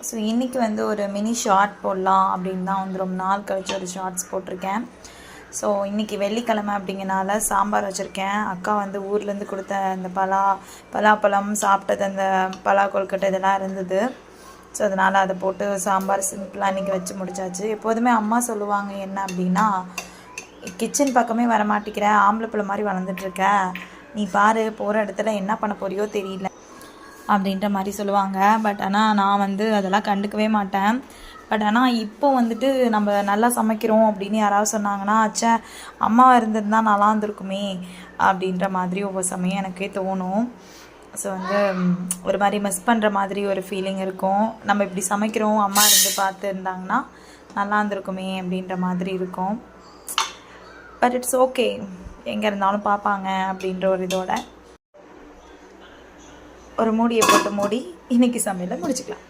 So இன்றைக்கி வந்து ஒரு மினி ஷார்ட் போடலாம் அப்படின்னு தான் வந்து ரொம்ப நாள் கழிச்சு ஒரு ஷார்ட்ஸ் போட்டிருக்கேன். ஸோ இன்றைக்கி வெள்ளிக்கிழமை அப்படிங்கிறனால சாம்பார் வச்சுருக்கேன். அக்கா வந்து ஊர்லேருந்து கொடுத்த அந்த பலாப்பழம் சாப்பிட்டது, அந்த பலா கொழுக்கட்டை இதெல்லாம் இருந்தது. ஸோ அதனால் அதை போட்டு சாம்பார் சிம்பிளாக இன்றைக்கி வச்சு முடிச்சாச்சு. எப்போதுமே அம்மா சொல்லுவாங்க என்ன அப்படின்னா, கிச்சன் பக்கமே வரமாட்டேங்கிற, ஆம்பளை பிள்ளை மாதிரி வளர்ந்துட்டுருக்க, நீ பாரு போகிற இடத்துல என்ன பண்ண போறியோ தெரியல அப்படின்ற மாதிரி சொல்லுவாங்க. பட் ஆனால் நான் வந்து அதெல்லாம் கண்டுக்கவே மாட்டேன். பட் ஆனால் இப்போ வந்துட்டு நம்ம நல்லா சமைக்கிறோம் அப்படின்னு யாராவது சொன்னாங்கன்னா, அச்சா அம்மா இருந்திருந்தால் நல்லா இருந்திருக்குமே அப்படின்ற மாதிரி ஒவ்வொரு சமயம் எனக்கே தோணும். ஸோ வந்து ஒரு மாதிரி மிஸ் பண்ணுற மாதிரி ஒரு ஃபீலிங் இருக்கும். நம்ம இப்படி சமைக்கிறோம், அம்மா இருந்து பார்த்து இருந்தாங்கன்னா நல்லா இருந்திருக்குமே அப்படின்ற மாதிரி இருக்கும். பட் இட்ஸ் ஓகே, எங்கே இருந்தாலும் பார்ப்பாங்க அப்படின்ற ஒரு இதோட ஒரு மூடியை போட்டு மூடி இன்றைக்கி சமையலை முடிச்சுக்கலாம்.